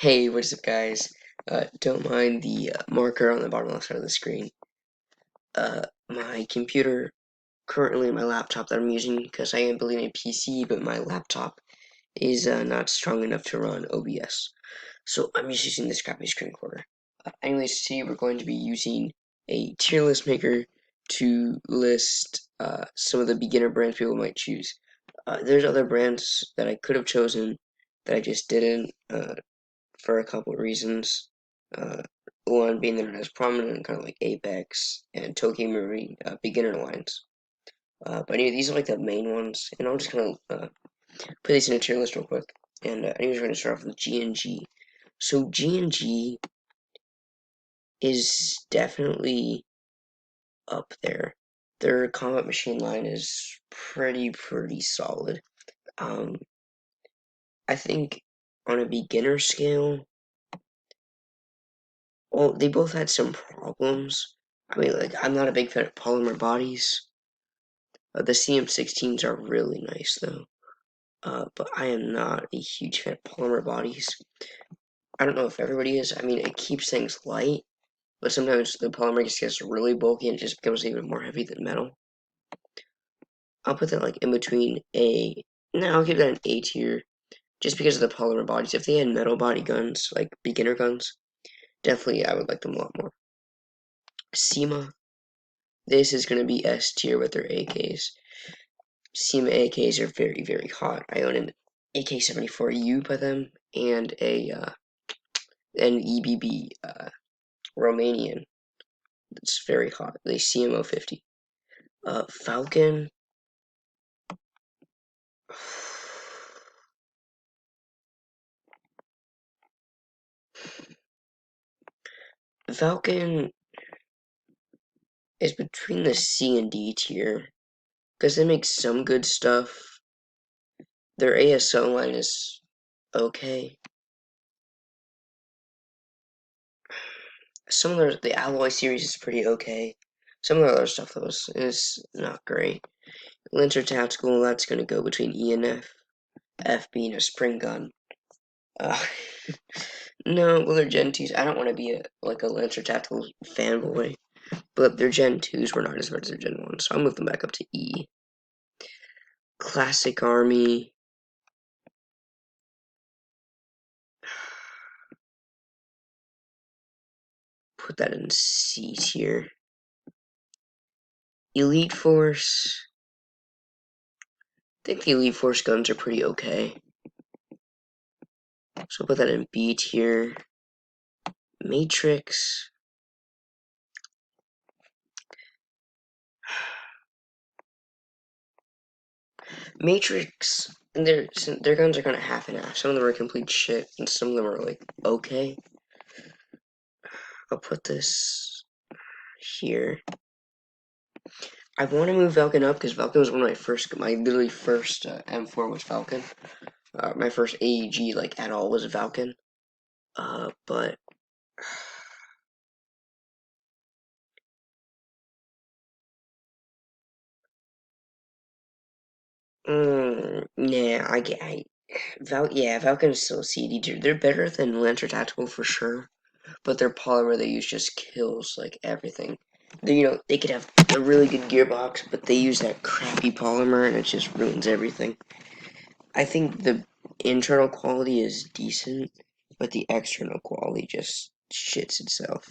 Hey, what's up, guys? Don't mind the marker on the bottom left side of the screen. My computer, currently my laptop that I'm using, because I am building a PC, but my laptop is not strong enough to run OBS. So I'm just using this crappy screen recorder. Anyways, today we're going to be using a tier list maker to list some of the beginner brands people might choose. There's other brands that I could have chosen that I just didn't. For a couple of reasons. Uh, One being they're not as prominent, kind of like Apex and Tokyo Marine beginner lines. But anyway, these are like the main ones, and I'll just kind of put these in a tier list real quick. And anyways, we're going to start off with G&G. So G&G is definitely up there. Their combat machine line is pretty solid. Um, I think on a beginner scale, well, they both had some problems. I mean, like, I'm not a big fan of polymer bodies. The CM16s are really nice, though. But I am not a huge fan of polymer bodies. I don't know if everybody is. I mean, it keeps things light, but sometimes the polymer just gets really bulky and it just becomes even more heavy than metal. I'll put that, like, in between A. No, I'll give that an A tier, just because of the polymer bodies. If they had metal body guns, like beginner guns, definitely I would like them a lot more. SEMA. This is going to be S tier with their AKs. SEMA AKs are very hot. I own an AK-74U by them and an EBB Romanian that's very hot. They CMO50. Falcon. Falcon is between the C and D tier because they make some good stuff. Their ASO line is okay. Some of the Alloy series is pretty okay. Some of the other stuff though is not great. Lancer Tactical, that's gonna go between E and F. F being a spring gun. Uh, no, well, they're Gen 2s. I don't want to be like a Lancer Tactical fanboy, but their Gen 2s were not as bad as their Gen 1s, so I'll move them back up to E. Classic Army. Put that in C tier. Elite Force. I think the Elite Force guns are pretty okay. So I'll put that in B tier. Matrix. Matrix, and their guns are kind of half and half. Some of them are complete shit, and some of them are like okay. I'll put this here. I want to move Falcon up because Falcon was one of my literally first M4 was Falcon. My first AEG like at all was a Falcon. But yeah, yeah, Falcon's still CD tier. They're better than Lancer Tactical for sure, but their polymer they use just kills like everything. They could have a really good gearbox, but they use that crappy polymer and it just ruins everything. I think the internal quality is decent, but the external quality just shits itself.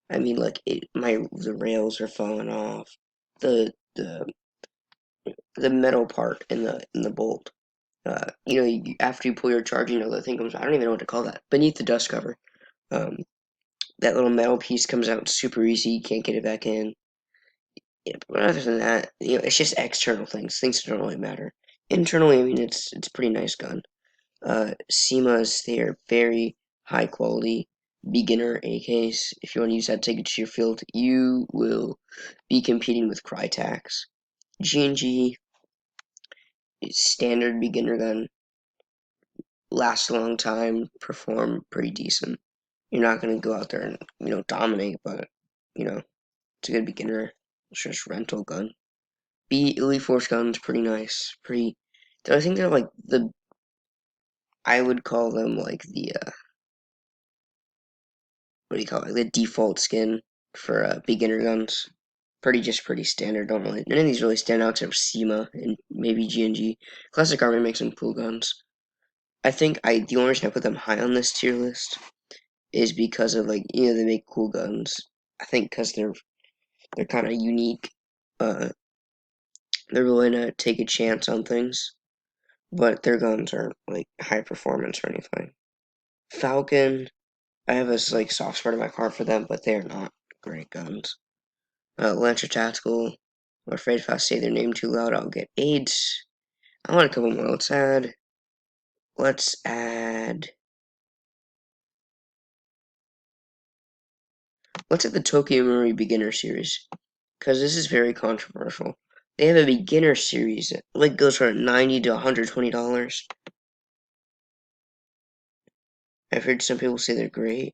I mean, like the rails are falling off, the the the metal part in the bolt. After you pull your charge, the thing comes. I don't even know what to call that. Beneath the dust cover, um, that little metal piece comes out super easy. You can't get it back in. Yeah, but other than that, it's just external things that don't really matter. Internally, I mean, it's a pretty nice gun. SEMAs, they are very high quality beginner AKs. If you want to use that to take it to your field, you will be competing with Crytax. G&G is standard beginner gun, lasts a long time, perform pretty decent. You're not going to go out there and, dominate, but, it's a good beginner. It's just rental gun. B Elite Force gun's pretty nice. I think they're like I would call them like what do you call it? The default skin for beginner guns. Pretty standard. Don't really none of these really stand out except SEMA and maybe GNG. Classic Army makes some cool guns. I think the only reason I put them high on this tier list is because of like they make cool guns. I think because they're kind of unique. Uh, they're willing to take a chance on things, but their guns aren't like high performance or anything. Falcon, I have a like soft spot in my car for them, but they're not great guns. Lancer Tactical, I'm afraid if I say their name too loud, I'll get AIDS. I want a couple more. Let's add the Tokyo Marui Beginner Series, because this is very controversial. They have a beginner series that like goes from $90 to $120. I've heard some people say they're great.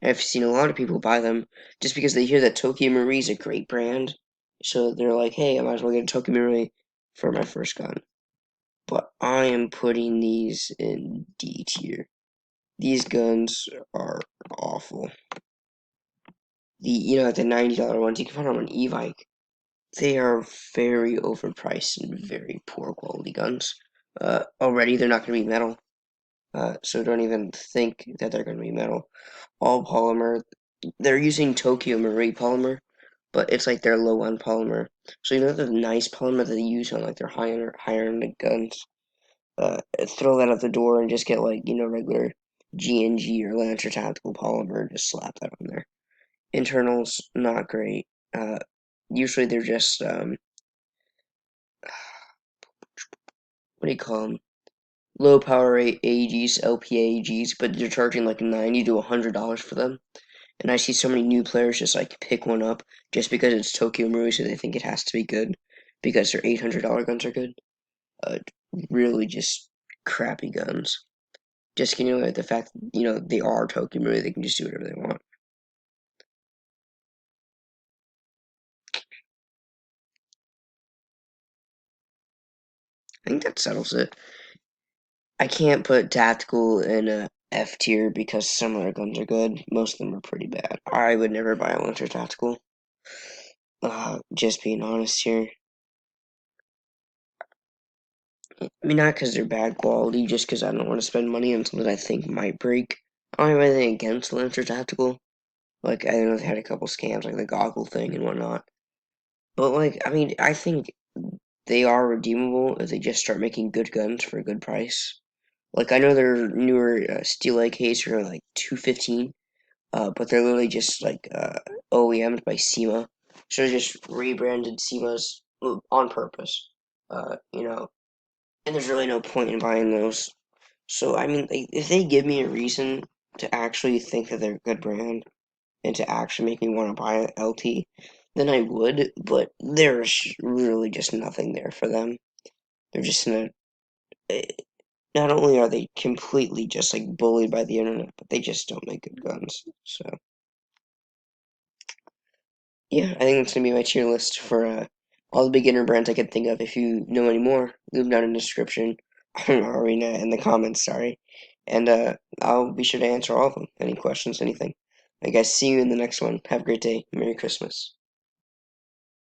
I've seen a lot of people buy them just because they hear that Tokyo Marui is a great brand. So they're like, hey, I might as well get a Tokyo Marui for my first gun. But I am putting these in D tier. These guns are awful. The $90 ones, you can find them on e-bike. They are very overpriced and very poor quality guns. Already they're not going to be metal, so don't even think that they're going to be metal. All polymer. They're using Tokyo Marui polymer, but it's like their low end polymer. So the nice polymer that they use on like their higher end guns. Throw that out the door and just get like regular GNG or Lancer Tactical polymer. Just slap that on there. Internals not great. Usually they're just what do you call them? Low power AGs, LPA AGs, but they're charging like $90 to $100 for them. And I see so many new players just like pick one up just because it's Tokyo Marui, so they think it has to be good because their $800 guns are good. Uh, really just crappy guns. Just like the fact they are Tokyo Marui, they can just do whatever they want. I think that settles it. I can't put tactical in a F tier because some of their guns are good. Most of them are pretty bad. I would never buy a Lancer Tactical. Just being honest here. I mean, not because they're bad quality, just because I don't want to spend money on something I think might break. I don't have anything against Lancer Tactical. Like, I know they had a couple scams, like the goggle thing and whatnot. But, like, I mean, I think they are redeemable if they just start making good guns for a good price. Like, I know their newer Steel AKs are like 215, but they're literally just like OEM'd by SEMA. So they're just rebranded SEMAs on purpose. And there's really no point in buying those. So I mean, like, if they give me a reason to actually think that they're a good brand and to actually make me want to buy an LT, then I would. But there's really just nothing there for them. They're just in a. eh, Not only are they completely just like bullied by the internet, but they just don't make good guns. So yeah, I think that's gonna be my tier list for all the beginner brands I can think of. If you know any more, leave them down in the description or in the comments. Sorry, and I'll be sure to answer all of them. Any questions, anything. I guys see you in the next one. Have a great day. Merry Christmas.